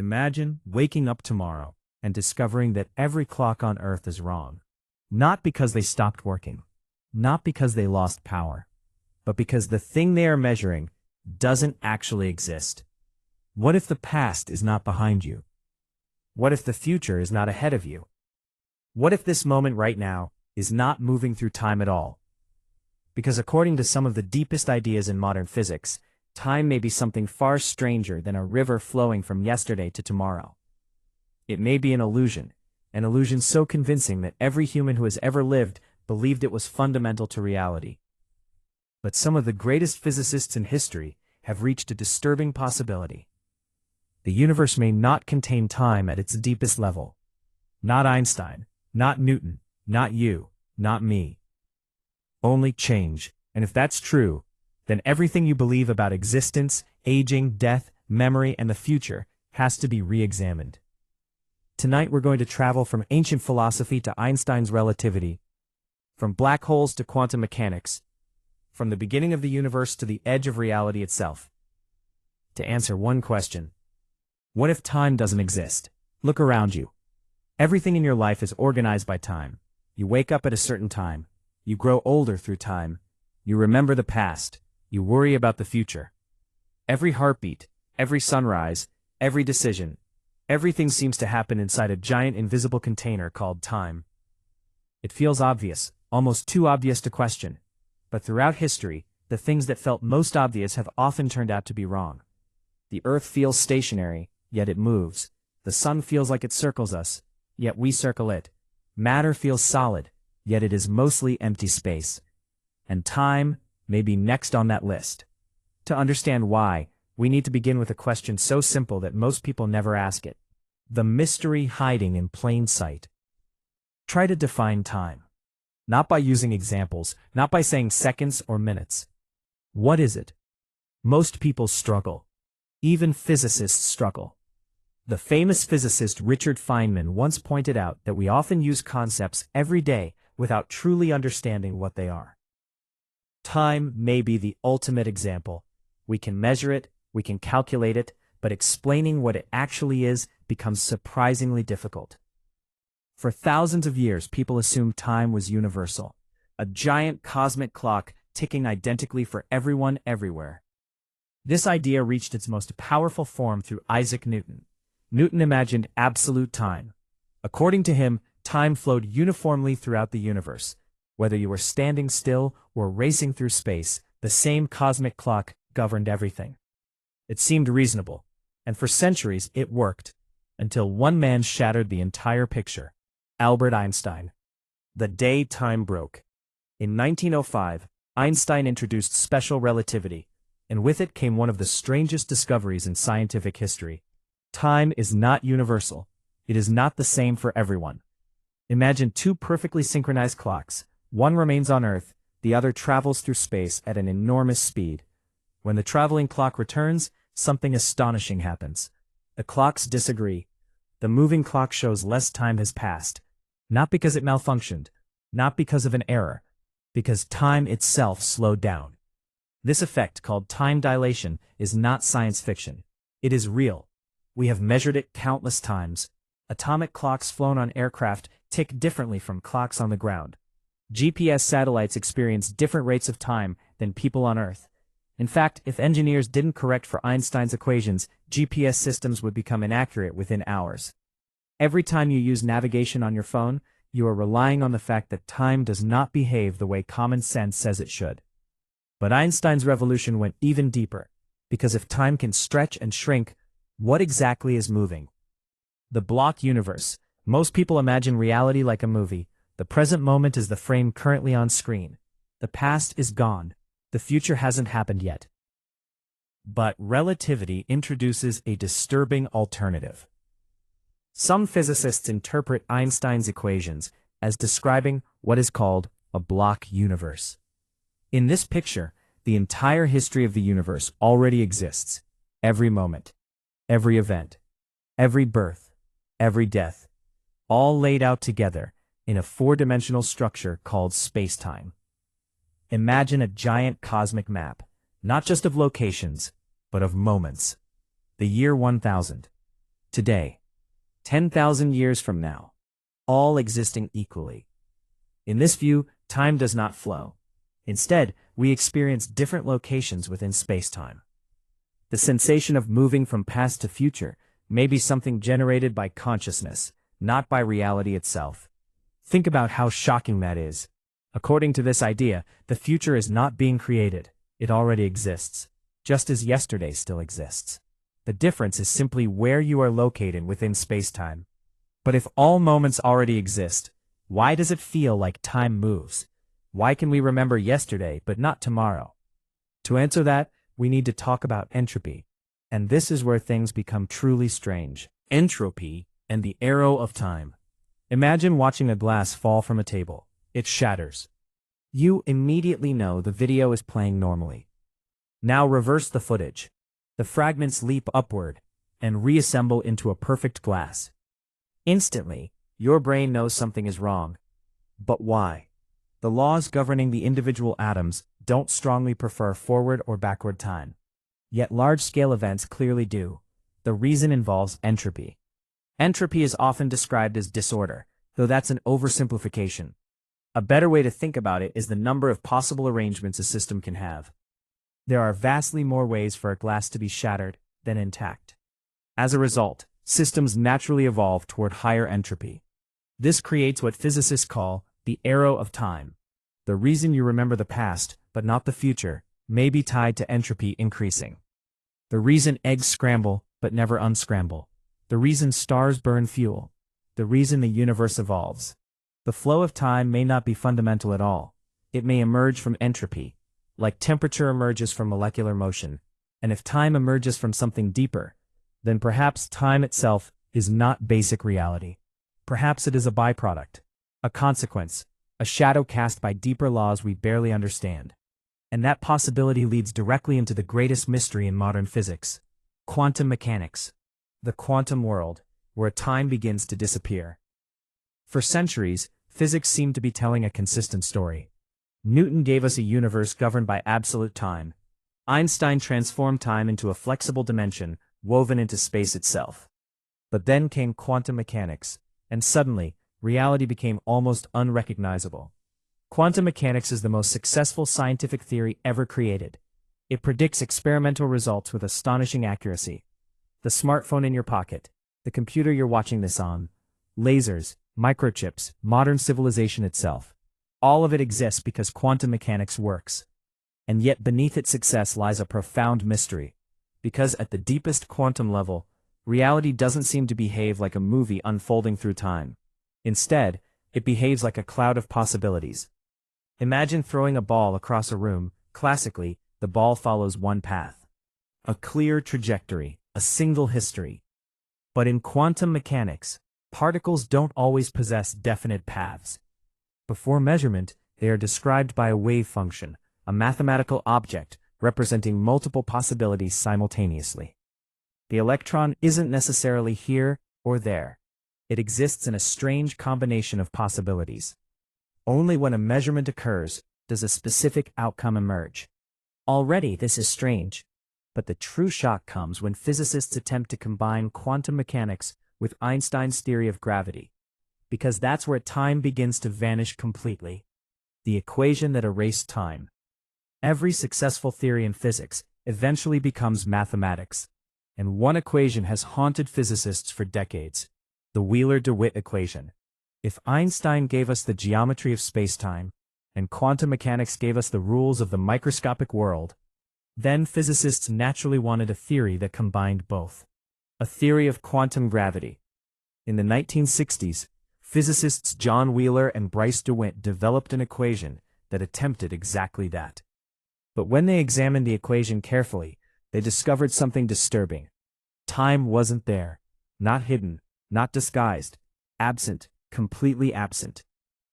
Imagine waking up tomorrow and discovering that every clock on Earth is wrong. Not because they stopped working, not because they lost power, but because the thing they are measuring doesn't actually exist. What if the past is not behind you? What if the future is not ahead of you? What if this moment right now is not moving through time at all? Because according to some of the deepest ideas in modern physics, time may be something far stranger than a river flowing from yesterday to tomorrow. It may be an illusion so convincing that every human who has ever lived believed it was fundamental to reality. But some of the greatest physicists in history have reached a disturbing possibility. The universe may not contain time at its deepest level. Not Einstein, not Newton, not you, not me. Only change, and if that's true, then everything you believe about existence, aging, death, memory, and the future has to be re-examined. Tonight we're going to travel from ancient philosophy to Einstein's relativity, from black holes to quantum mechanics, from the beginning of the universe to the edge of reality itself. To answer one question: what if time doesn't exist? Look around you. Everything in your life is organized by time. You wake up at a certain time. You grow older through time. You remember the past. You worry about the future. Every heartbeat, every sunrise, every decision, everything seems to happen inside a giant invisible container called time. It feels obvious, almost too obvious to question. But throughout history, the things that felt most obvious have often turned out to be wrong. The Earth feels stationary, yet it moves. The sun feels like it circles us, yet we circle it. Matter feels solid, yet it is mostly empty space. And time may be next on that list. To understand why, we need to begin with a question so simple that most people never ask it. The mystery hiding in plain sight. Try to define time. Not by using examples, not by saying seconds or minutes. What is it? Most people struggle. Even physicists struggle. The famous physicist Richard Feynman once pointed out that we often use concepts every day without truly understanding what they are. Time may be the ultimate example. We can measure it, we can calculate it, but explaining what it actually is becomes surprisingly difficult. For thousands of years, people assumed time was universal, a giant cosmic clock ticking identically for everyone everywhere. This idea reached its most powerful form through Isaac Newton. Newton imagined absolute time. According to him, time flowed uniformly throughout the universe. Whether you were standing still or racing through space, the same cosmic clock governed everything. It seemed reasonable, and for centuries it worked, until one man shattered the entire picture: Albert Einstein. The day time broke. In 1905, Einstein introduced special relativity, and with it came one of the strangest discoveries in scientific history. Time is not universal. It is not the same for everyone. Imagine two perfectly synchronized clocks. One remains on Earth, the other travels through space at an enormous speed. When the traveling clock returns, something astonishing happens. The clocks disagree. The moving clock shows less time has passed. Not because it malfunctioned, not because of an error, because time itself slowed down. This effect, called time dilation, is not science fiction. It is real. We have measured it countless times. Atomic clocks flown on aircraft tick differently from clocks on the ground. GPS satellites experience different rates of time than people on Earth. In fact, if engineers didn't correct for Einstein's equations, GPS systems would become inaccurate within hours. Every time you use navigation on your phone, you are relying on the fact that time does not behave the way common sense says it should. But Einstein's revolution went even deeper, because if time can stretch and shrink, what exactly is moving? The block universe. Most people imagine reality like a movie. The present moment is the frame currently on screen. The past is gone. The future hasn't happened yet. But relativity introduces a disturbing alternative. Some physicists interpret Einstein's equations as describing what is called a block universe. In this picture, the entire history of the universe already exists. Every moment, every event, every birth, every death, all laid out together in a four-dimensional structure called space-time. Imagine a giant cosmic map, not just of locations, but of moments. The year 1000. today, 10,000 years from now, all existing equally. In this view, time does not flow. Instead, we experience different locations within space-time. The sensation of moving from past to future may be something generated by consciousness, not by reality itself. Think about how shocking that is. According to this idea, the future is not being created, it already exists, just as yesterday still exists. The difference is simply where you are located within space-time. But if all moments already exist, why does it feel like time moves? Why can we remember yesterday but not tomorrow? To answer that, we need to talk about entropy. And this is where things become truly strange. Entropy and the arrow of time. Imagine watching a glass fall from a table. It shatters. You immediately know the video is playing normally. Now reverse the footage. The fragments leap upward and reassemble into a perfect glass. Instantly, your brain knows something is wrong. But why? The laws governing the individual atoms don't strongly prefer forward or backward time. Yet large-scale events clearly do. The reason involves entropy. Entropy is often described as disorder, though that's an oversimplification. A better way to think about it is the number of possible arrangements a system can have. There are vastly more ways for a glass to be shattered than intact. As a result, systems naturally evolve toward higher entropy. This creates what physicists call the arrow of time. The reason you remember the past, but not the future, may be tied to entropy increasing. The reason eggs scramble, but never unscramble. The reason stars burn fuel. The reason the universe evolves. The flow of time may not be fundamental at all. It may emerge from entropy, like temperature emerges from molecular motion. And if time emerges from something deeper, then perhaps time itself is not basic reality. Perhaps it is a byproduct, a consequence, a shadow cast by deeper laws we barely understand. And that possibility leads directly into the greatest mystery in modern physics: quantum mechanics, the quantum world, where time begins to disappear. For centuries, physics seemed to be telling a consistent story. Newton gave us a universe governed by absolute time. Einstein transformed time into a flexible dimension woven into space itself. But then came quantum mechanics, and suddenly, reality became almost unrecognizable. Quantum mechanics is the most successful scientific theory ever created. It predicts experimental results with astonishing accuracy. The smartphone in your pocket, the computer you're watching this on, lasers, microchips, modern civilization itself. All of it exists because quantum mechanics works. And yet beneath its success lies a profound mystery. Because at the deepest quantum level, reality doesn't seem to behave like a movie unfolding through time. Instead, it behaves like a cloud of possibilities. Imagine throwing a ball across a room. Classically, the ball follows one path. A clear trajectory, a single history. But in quantum mechanics, particles don't always possess definite paths. Before measurement, they are described by a wave function, a mathematical object representing multiple possibilities simultaneously. The electron isn't necessarily here or there. It exists in a strange combination of possibilities. Only when a measurement occurs does a specific outcome emerge. Already this is strange, but the true shock comes when physicists attempt to combine quantum mechanics with Einstein's theory of gravity, because that's where time begins to vanish completely. The equation that erased time. Every successful theory in physics eventually becomes mathematics, and one equation has haunted physicists for decades: the Wheeler-DeWitt equation. If Einstein gave us the geometry of spacetime, and quantum mechanics gave us the rules of the microscopic world, then physicists naturally wanted a theory that combined both. A theory of quantum gravity. In the 1960s, physicists John Wheeler and Bryce DeWitt developed an equation that attempted exactly that. But when they examined the equation carefully, they discovered something disturbing. Time wasn't there. Not hidden, not disguised. Absent, completely absent.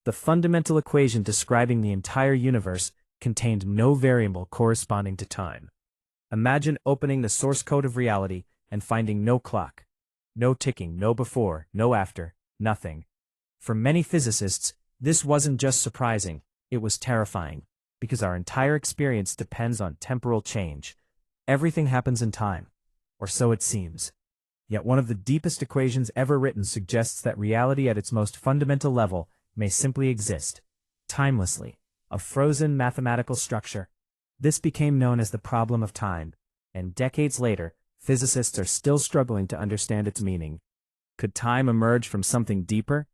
The fundamental equation describing the entire universe contained no variable corresponding to time. Imagine opening the source code of reality and finding no clock. No ticking, no before, no after, nothing. For many physicists, this wasn't just surprising, it was terrifying, because our entire experience depends on temporal change. Everything happens in time, or so it seems. Yet one of the deepest equations ever written suggests that reality at its most fundamental level may simply exist, timelessly, a frozen mathematical structure. This became known as the problem of time, and decades later, physicists are still struggling to understand its meaning. Could time emerge from something deeper?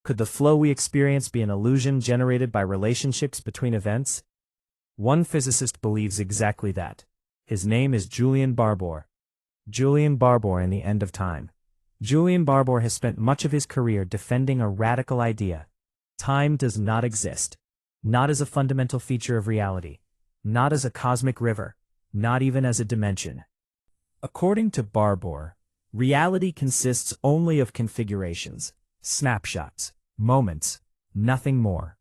Could the flow we experience be an illusion generated by relationships between events? One physicist believes exactly that. His name is Julian Barbour. Julian Barbour and the End of Time. Julian Barbour has spent much of his career defending a radical idea. Time does not exist. Not as a fundamental feature of reality. Not as a cosmic river. Not even as a dimension. According to Barbour, reality consists only of configurations, snapshots, moments, nothing more.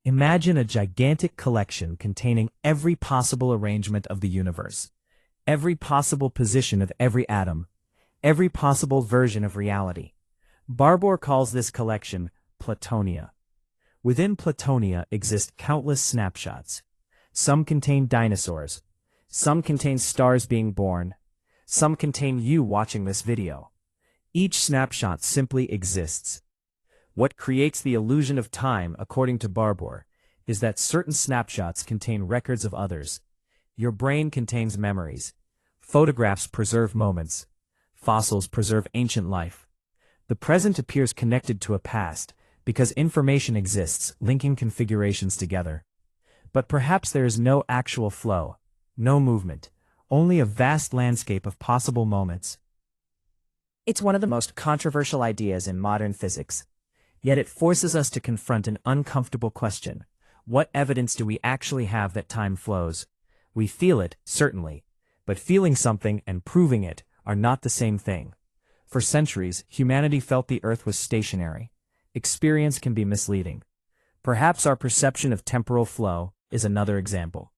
Imagine a gigantic collection containing every possible arrangement of the universe, every possible position of every atom, every possible version of reality. Barbour calls this collection Platonia. Within Platonia exist countless snapshots. Some contain dinosaurs. Some contain stars being born. Some contain you watching this video. Each snapshot simply exists. What creates the illusion of time, according to Barbour, is that certain snapshots contain records of others. Your brain contains memories. Photographs preserve moments. Fossils preserve ancient life. The present appears connected to a past, because information exists, linking configurations together. But perhaps there is no actual flow, no movement, only a vast landscape of possible moments. It's one of the most controversial ideas in modern physics. Yet it forces us to confront an uncomfortable question. What evidence do we actually have that time flows? We feel it, certainly, but feeling something and proving it are not the same thing. For centuries, humanity felt the Earth was stationary. Experience can be misleading. Perhaps our perception of temporal flow is another example.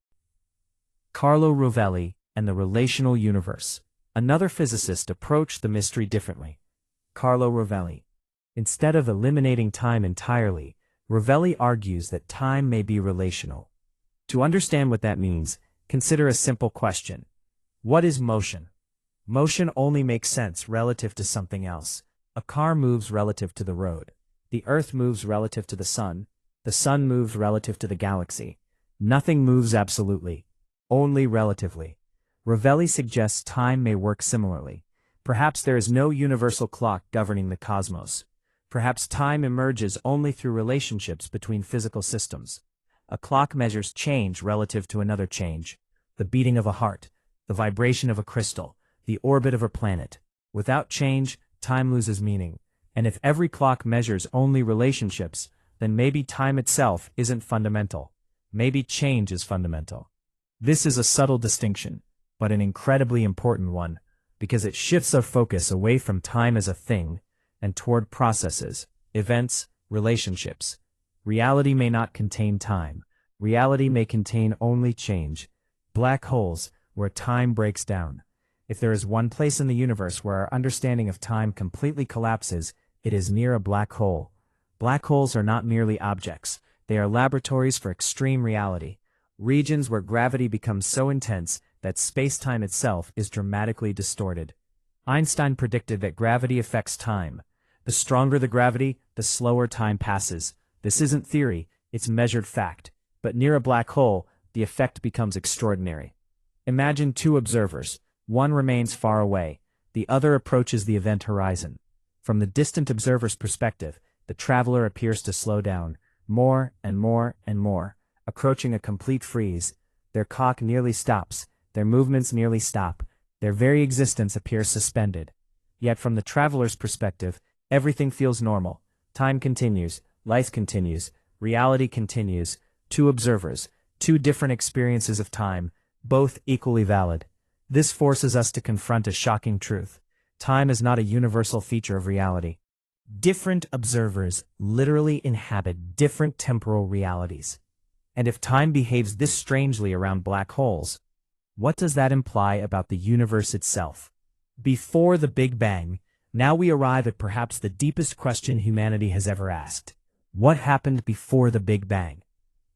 Carlo Rovelli and the relational universe. Another physicist approached the mystery differently. Carlo Rovelli. Instead of eliminating time entirely, Rovelli argues that time may be relational. To understand what that means, consider a simple question. What is motion? Motion only makes sense relative to something else. A car moves relative to the road. The Earth moves relative to the sun. The sun moves relative to the galaxy. Nothing moves absolutely, only relatively. Rovelli suggests time may work similarly. Perhaps there is no universal clock governing the cosmos. Perhaps time emerges only through relationships between physical systems. A clock measures change relative to another change, the beating of a heart, the vibration of a crystal, the orbit of a planet. Without change, time loses meaning. And if every clock measures only relationships, then maybe time itself isn't fundamental. Maybe change is fundamental. This is a subtle distinction, but an incredibly important one, because it shifts our focus away from time as a thing and toward processes, events, relationships. Reality may not contain time. Reality may contain only change. Black holes, where time breaks down. If there is one place in the universe where our understanding of time completely collapses, it is near a black hole. Black holes are not merely objects. They are laboratories for extreme reality, regions where gravity becomes so intense that space-time itself is dramatically distorted. Einstein predicted that gravity affects time. The stronger the gravity, the slower time passes. This isn't theory, it's measured fact. But near a black hole, the effect becomes extraordinary. Imagine two observers. One remains far away. The other approaches the event horizon. From the distant observer's perspective, the traveler appears to slow down, more and more and more, approaching a complete freeze. Their clock nearly stops. Their movements nearly stop. Their very existence appears suspended. Yet from the traveler's perspective, everything feels normal. Time continues, life continues, reality continues. Two observers, two different experiences of time, both equally valid. This forces us to confront a shocking truth. Time is not a universal feature of reality. Different observers literally inhabit different temporal realities. And if time behaves this strangely around black holes, what does that imply about the universe itself? Before the Big Bang, now we arrive at perhaps the deepest question humanity has ever asked. What happened before the Big Bang?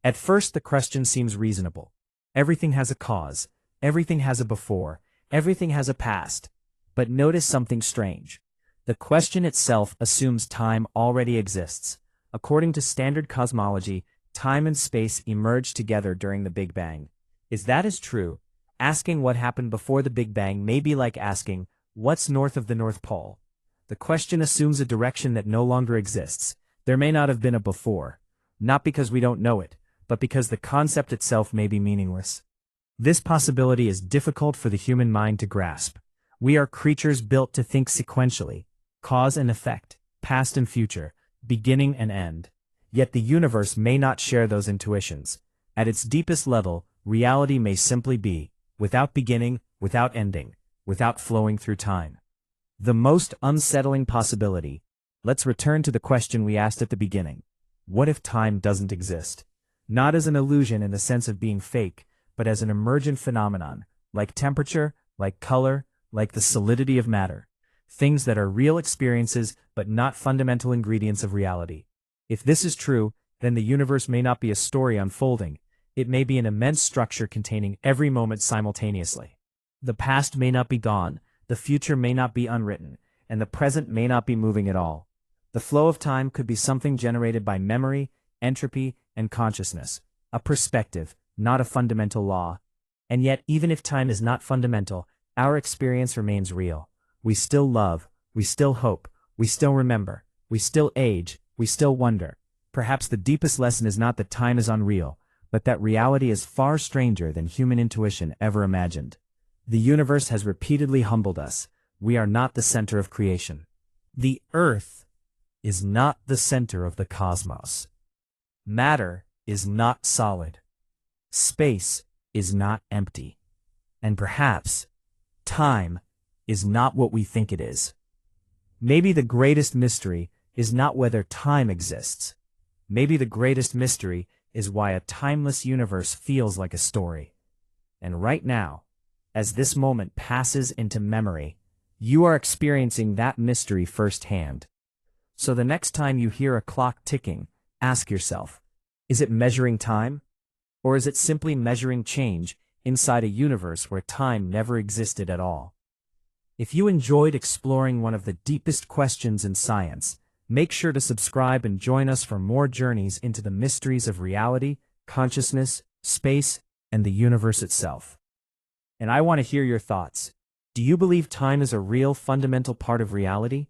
At first the question seems reasonable. Everything has a cause. Everything has a before. Everything has a past. But notice something strange. The question itself assumes time already exists. According to standard cosmology, time and space emerged together during the Big Bang. Is that as true? Asking what happened before the Big Bang may be like asking, what's north of the North Pole? The question assumes a direction that no longer exists. There may not have been a before. Not because we don't know it, but because the concept itself may be meaningless. This possibility is difficult for the human mind to grasp. We are creatures built to think sequentially, cause and effect, past and future, beginning and end. Yet the universe may not share those intuitions. At its deepest level, reality may simply be, without beginning, without ending, without flowing through time. The most unsettling possibility. Let's return to the question we asked at the beginning. What if time doesn't exist? Not as an illusion in the sense of being fake, but as an emergent phenomenon, like temperature, like color, like the solidity of matter. Things that are real experiences but not fundamental ingredients of reality. If this is true, then the universe may not be a story unfolding. It may be an immense structure containing every moment simultaneously. The past may not be gone, the future may not be unwritten, and the present may not be moving at all. The flow of time could be something generated by memory, entropy, and consciousness, a perspective, not a fundamental law. And yet, even if time is not fundamental, our experience remains real. We still love, we still hope, we still remember, we still age, we still wonder. Perhaps the deepest lesson is not that time is unreal, but that reality is far stranger than human intuition ever imagined. The universe has repeatedly humbled us. We are not the center of creation. The Earth is not the center of the cosmos. Matter is not solid. Space is not empty. And perhaps time is not what we think it is. Maybe the greatest mystery is not whether time exists. Maybe the greatest mystery is why a timeless universe feels like a story. And right now, as this moment passes into memory, you are experiencing that mystery firsthand. So the next time you hear a clock ticking, ask yourself, is it measuring time? Or is it simply measuring change inside a universe where time never existed at all? If you enjoyed exploring one of the deepest questions in science, make sure to subscribe and join us for more journeys into the mysteries of reality, consciousness, space, and the universe itself. And I want to hear your thoughts. Do you believe time is a real fundamental part of reality?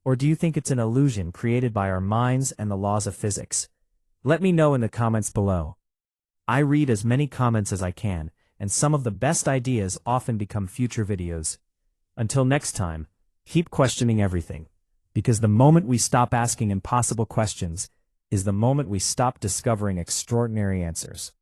Or do you think it's an illusion created by our minds and the laws of physics? Let me know in the comments below. I read as many comments as I can, and some of the best ideas often become future videos. Until next time, keep questioning everything, because the moment we stop asking impossible questions is the moment we stop discovering extraordinary answers.